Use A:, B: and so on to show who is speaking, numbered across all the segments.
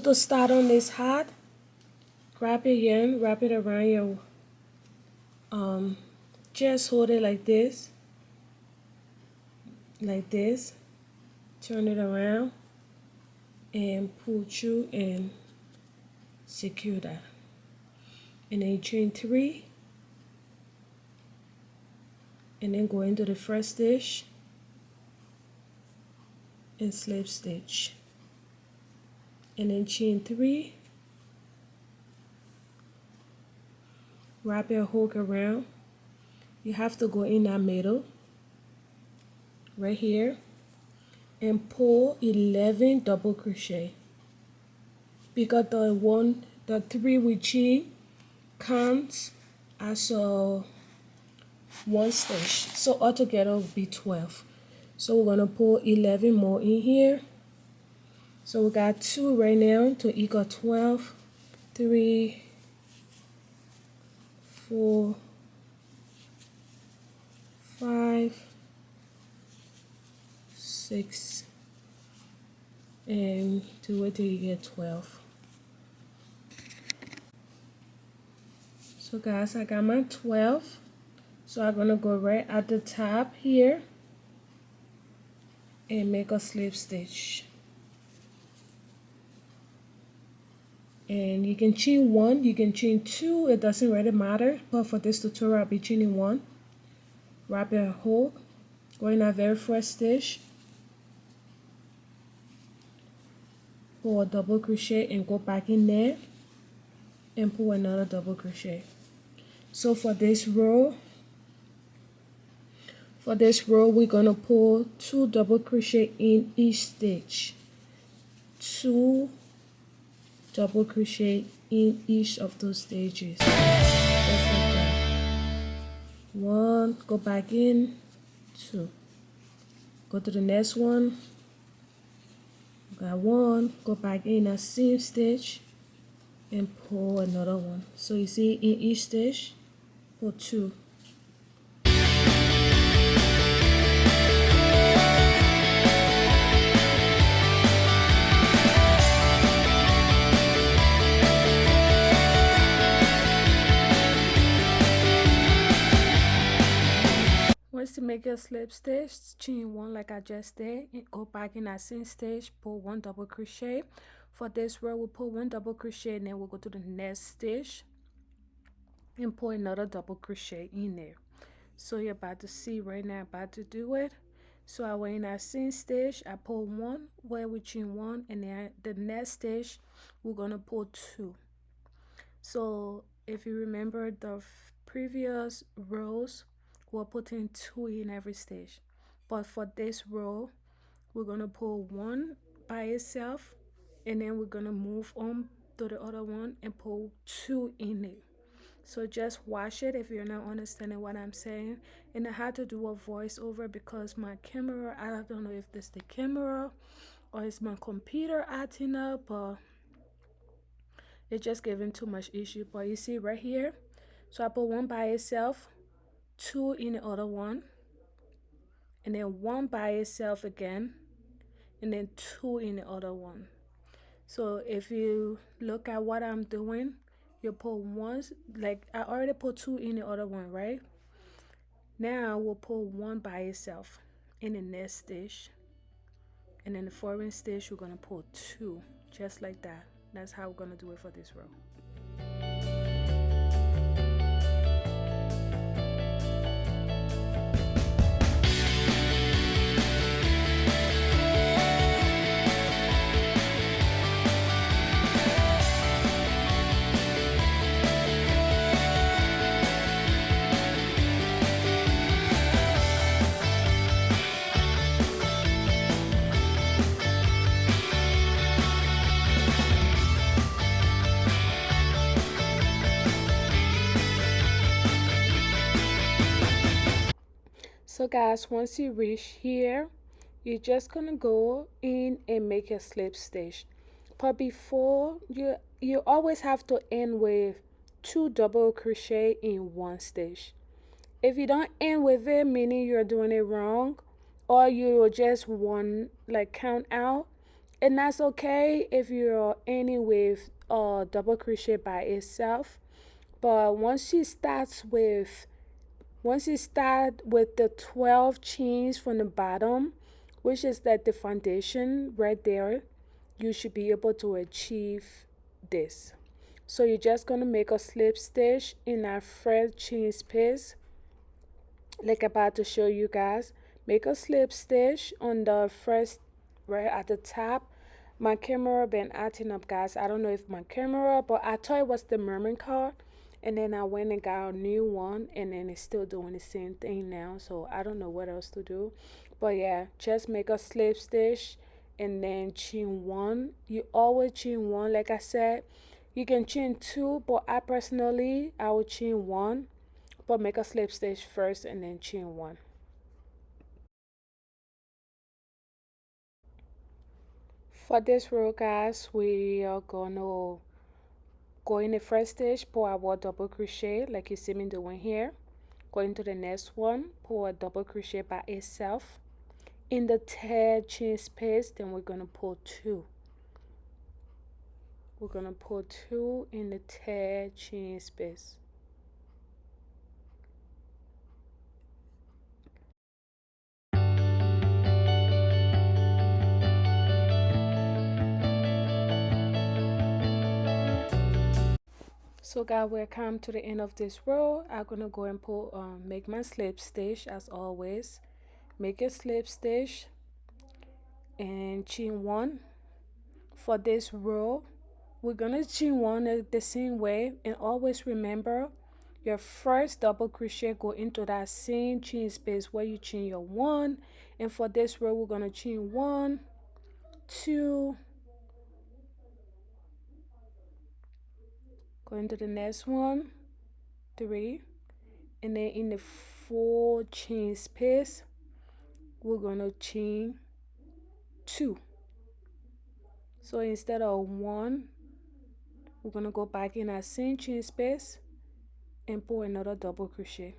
A: to start on this hat, grab your yarn, wrap it around your just hold it like this, turn it around and pull through and secure that. And then you chain 3 and then go into the first stitch and slip stitch, and then chain 3, wrap your hook around. You have to go in that middle right here and pull 11 double crochet, because the 3 we chain counts as a 1 stitch, so altogether will be 12. So we're gonna pull 11 more in here. So we got 2 right now to equal 12. 3, 4, 5, 6, and do it till you get 12. So guys, I got my 12. So I'm gonna go right at the top here and make a slip stitch. And you can chain 1, you can chain 2, it doesn't really matter, but for this tutorial I'll be chaining 1. Wrap your hook, go in that very first stitch, pull a double crochet and go back in there and pull another double crochet. So for this row we're gonna pull 2 double crochet in each stitch, 2 double crochet in each of those stages, just like that. 1, go back in, 2, go to the next one, got 1, go back in that same stitch and pull another one. So you see in each stitch pull 2. Once to make a slip stitch, chain 1 like I just did, and go back in that same stitch, pull 1 double crochet. For this row we'll pull 1 double crochet and then we'll go to the next stitch and pull another double crochet in there. So you're about to see right now, about to do it. So I went in that same stitch, I pull 1 where we chain 1, and then the next stitch we're gonna pull 2. So if you remember the previous rows, we're putting 2 in every stitch, but for this row we're gonna pull 1 by itself and then we're gonna move on to the other one and pull 2 in it. So just watch it if you're not understanding what I'm saying. And I had to do a voiceover because my camera, I don't know if this is the camera or it's my computer acting up, but it's just giving too much issue. But you see right here, so I put 1 by itself, 2 in the other one, and then 1 by itself again, and then 2 in the other one. So if you look at what I'm doing, you pull 1, like I already put 2 in the other one, right? Now we'll pull 1 by itself in the next stitch, and then the following stitch we're gonna pull 2, just like that. That's how we're gonna do it for this row. So guys, once you reach here, you're just gonna go in and make a slip stitch. But before you always have to end with 2 double crochet in 1 stitch. If you don't end with it, meaning you're doing it wrong, or you just count out, And that's okay if you're ending with double crochet by itself. But once you start with the 12 chains from the bottom, which is like the foundation right there, you should be able to achieve this. So you're just going to make a slip stitch in that first chain space, like about to show you guys. Make a slip stitch on the first, right at the top. My camera been acting up, guys. I don't know if my camera, but I thought it was the memory card, and then I went and got a new one, and then it's still doing the same thing now, so I don't know what else to do. But yeah, just make a slip stitch and then chain one. You always chain one, like I said. You can chain two, but I would chain one, but make a slip stitch first and then chain one. For this row, guys, we are gonna go in the first stitch, pull our double crochet like you see me doing here. Go into the next one, pull a double crochet by itself. In the third chain space, then we're gonna pull two. We're gonna pull two in the third chain space. So guys, we're come to the end of this row. I'm gonna go and pull make my slip stitch as always. Make a slip stitch and chain one. For this row, we're gonna chain one the same way, and always remember your first double crochet go into that same chain space where you chain your one. And for this row, we're gonna chain one, two, go into the next one, three, and then in the four chain space, we're gonna chain two. So instead of one, we're gonna go back in that same chain space and pull another double crochet.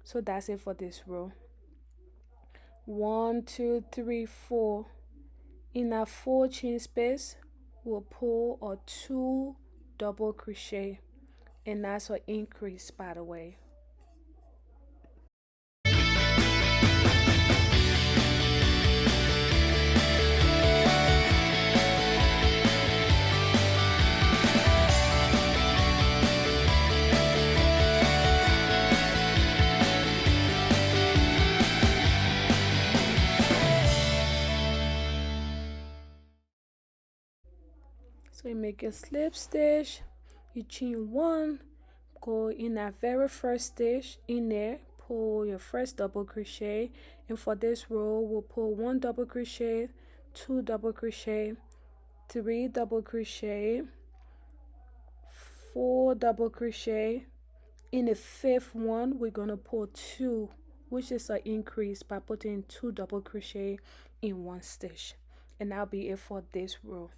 A: So that's it for this row. One, two, three, four. In that four chain space, we'll pull a two double crochet, and that's an increase, by the way. So you make a slip stitch, you chain one, go in that very first stitch in there, pull your first double crochet, and for this row we'll pull one double crochet, two double crochet, three double crochet, four double crochet. In the fifth one, we're gonna pull two, which is an increase by putting two double crochet in one stitch, and that'll be it for this row.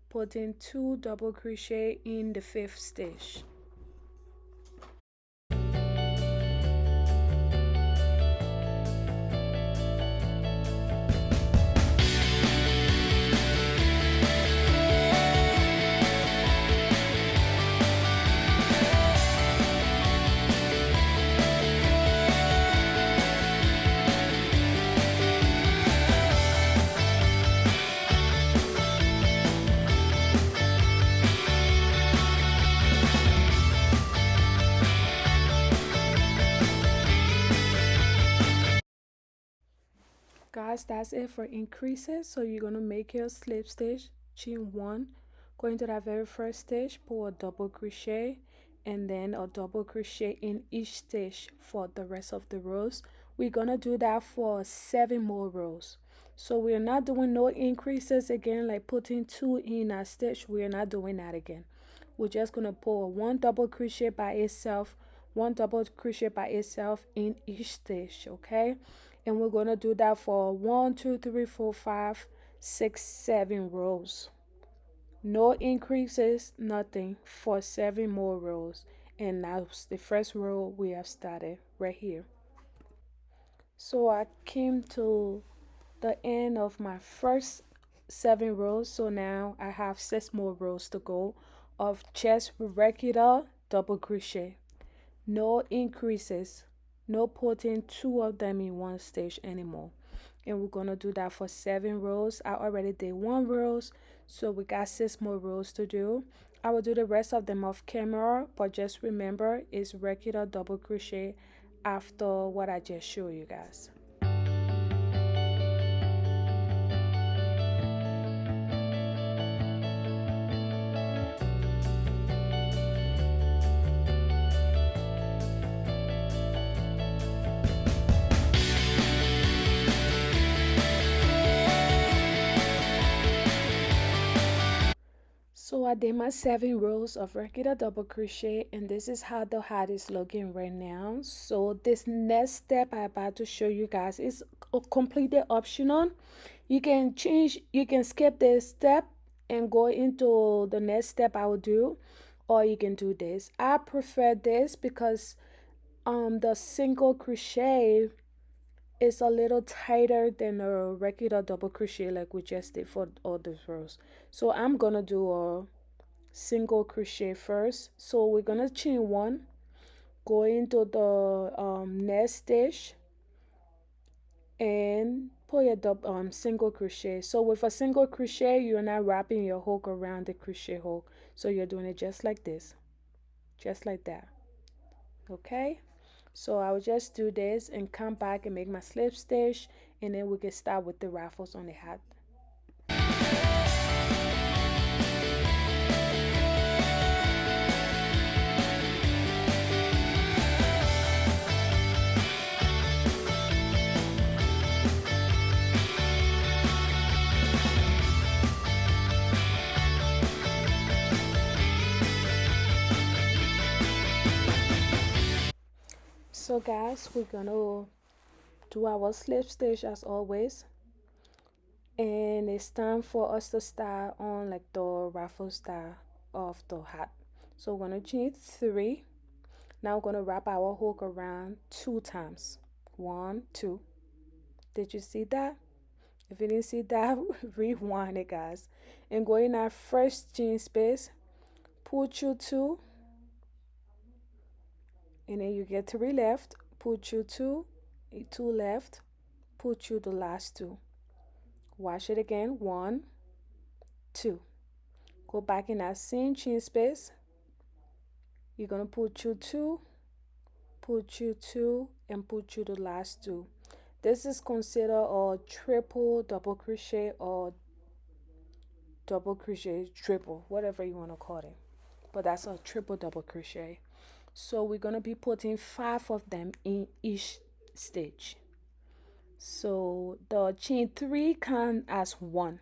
A: Putting two double crochet in the fifth stitch. Guys, that's it for increases. So you're gonna make your slip stitch, chain one, go into that very first stitch, pull a double crochet, and then a double crochet in each stitch for the rest of the rows. We're gonna do that for 7 more rows. So we're not doing no increases again, like putting two in a stitch. We're not doing that again. We're just gonna pull one double crochet by itself, one double crochet by itself in each stitch, okay? And we're gonna do that for 1, 2, 3, 4, 5, 6, 7 rows. No increases, nothing, for 7 more rows. And that's the first row we have started right here. So I came to the end of my first 7 rows, so now I have 6 more rows to go of just regular double crochet. No increases, no putting two of them in one stitch anymore. And we're gonna do that for 7 rows. I already did 1 rows, so we got 6 more rows to do. I will do the rest of them off camera, but just remember it's regular double crochet after what I just showed you guys. So I did my 7 rows of regular double crochet, and this is how the hat is looking right now. So this next step I'm about to show you guys is completely optional. You can change, you can skip this step and go into the next step I will do, or you can do this. I prefer this because the single crochet is a little tighter than a regular double crochet like we just did for all the rows. So I'm gonna do a single crochet first. So we're gonna chain one, go into the next stitch, and pull your single crochet. So with a single crochet, you're not wrapping your hook around the crochet hook, so you're doing it just like this, just like that. Okay, so I'll just do this and come back and make my slip stitch, and then we can start with the ruffles on the hat. So guys, we're gonna do our slip stitch as always, and it's time for us to start on like the ruffle style of the hat. So we're gonna chain 3. Now we're gonna wrap our hook around 2 times. 1, 2. Did you see that? If you didn't see that, rewind it, guys. And go in our first chain space, put you 2, and then you get 3 left, put you 2, 2 left, put you the last 2. Wash it again, 1, 2. Go back in that same chain space. You're gonna put you 2, put you 2, and put you the last 2. This is considered a triple double crochet or double crochet triple, whatever you want to call it, but that's a triple double crochet. So we're gonna be putting 5 of them in each stitch. So the chain 3 count as 1.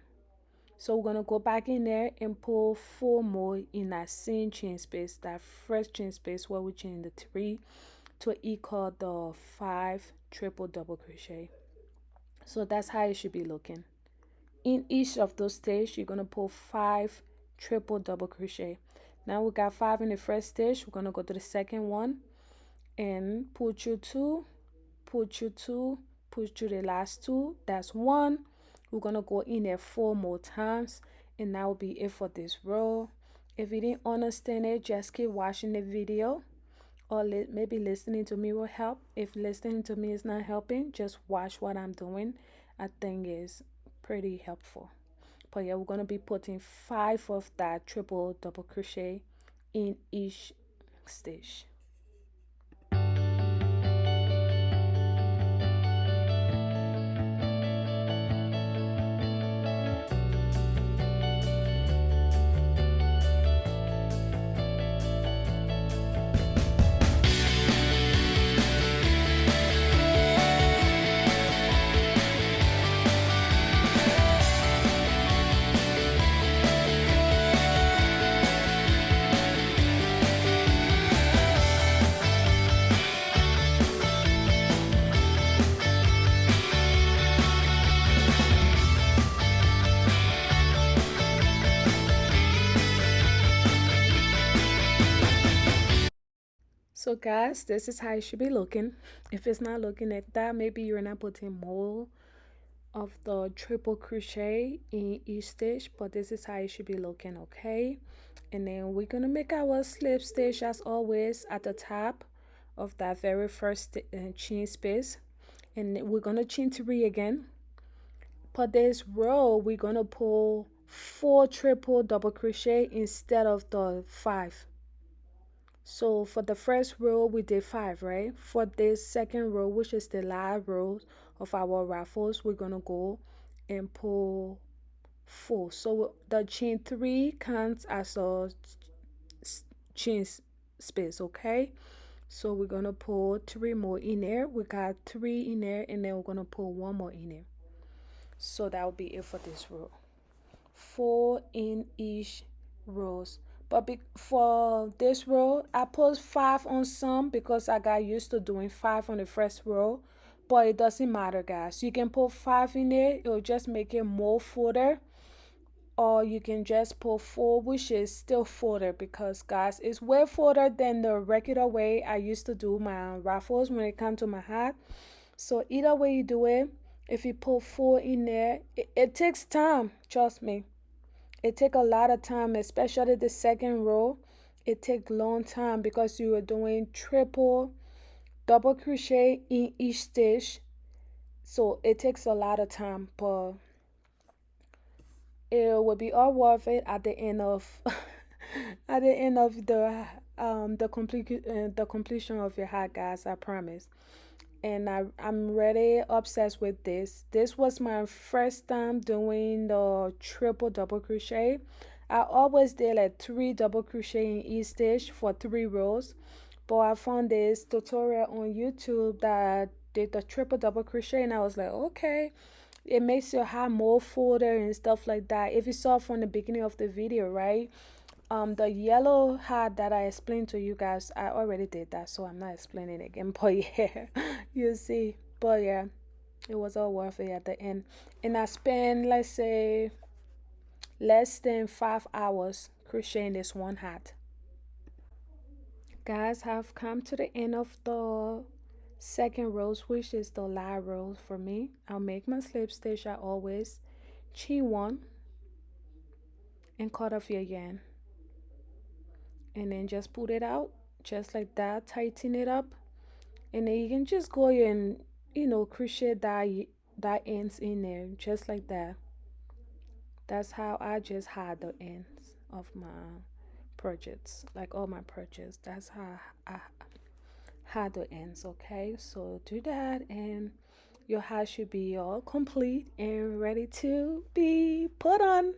A: So we're gonna go back in there and pull 4 more in that same chain space, that first chain space where we chain the 3 to equal the 5 triple double crochet. So that's how it should be looking. In each of those stitches, you're gonna pull 5 triple double crochet. Now we got 5 in the first stitch. We're gonna go to the second one and put you 2, put you 2, put you the last 2. That's 1. We're gonna go in there 4 more times, and that will be it for this row. If you didn't understand it, just keep watching the video, or maybe listening to me will help. If listening to me is not helping, just watch what I'm doing. I think is pretty helpful. But yeah, we're gonna be putting 5 of that triple double crochet in each stitch. So guys, this is how it should be looking. If it's not looking like that, maybe you're not putting more of the triple crochet in each stitch, but this is how it should be looking, okay? And then we're gonna make our slip stitch as always at the top of that very first chain space, and we're gonna chain 3 again. For this row we're gonna pull 4 triple double crochet instead of the 5. So for the first row we did 5, right? For this second row, which is the last row of our ruffles, we're gonna go and pull 4. So the chain 3 counts as a chain space, okay? So we're gonna pull 3 more in there. We got 3 in there, and then we're gonna pull 1 more in there. So that will be it for this row. 4 in each rows. But for this row I put 5 on some because I got used to doing 5 on the first row, but it doesn't matter, guys. You can put 5 in there, it will just make it more fuller, or you can just put 4, which is still fuller, because guys, it's way fuller than the regular way I used to do my ruffles when it comes to my hat. So either way you do it, if you put 4 in there, it takes time, trust me. It take a lot of time, especially the second row. It take long time because you are doing triple double crochet in each stitch, so it takes a lot of time, but it will be all worth it at the end of at the end of the completion of your hat, guys, I promise. And I'm really obsessed with this. This was my first time doing the triple double crochet. I always did like 3 double crochet in each stitch for 3 rows, but I found this tutorial on YouTube that did the triple double crochet, and I was like, okay, it makes your hat more fuller and stuff like that. If you saw from the beginning of the video, right? The yellow hat that I explained to you guys, I already did that, so I'm not explaining it again. But yeah, you see. But yeah, it was all worth it at the end. And I spent, let's say, less than 5 hours crocheting this one hat. Guys, have come to the end of the second row, which is the last row for me. I'll make my slip stitch. I always chain 1 and cut off your yarn, and then just put it out just like that, tighten it up, and then you can just go and crochet that ends in there just like that. That's how I just had the ends of my projects, like all my projects. That's how I had the ends. Okay, so do that, and your hat should be all complete and ready to be put on.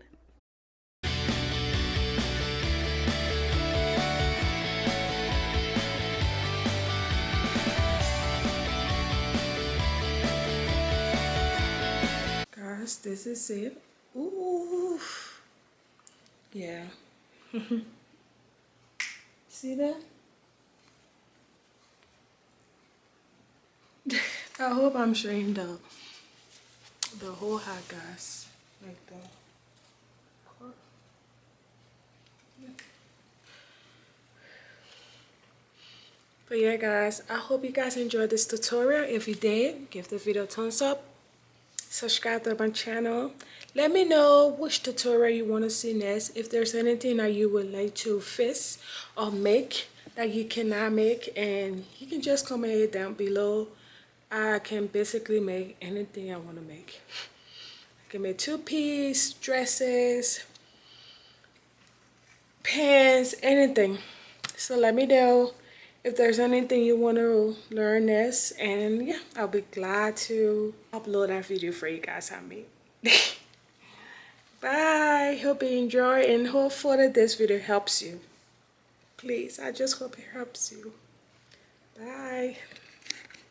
A: Guys, this is it. Ooh, yeah. See that? I hope I'm showing the whole hat, guys, like that. But yeah, guys, I hope you guys enjoyed this tutorial. If you did, give the video a thumbs up, subscribe to my channel. Let me know which tutorial you want to see next. If there's anything that you would like to fix or make that you cannot make, and you can just comment it down below. I can basically make anything I want to make. I can make 2-piece dresses, pants, anything. So let me know if there's anything you want to learn this, and yeah, I'll be glad to upload that video for you guys I made. Bye. Hope you enjoy, and hopefully this video helps you. Please, I just hope it helps you. Bye.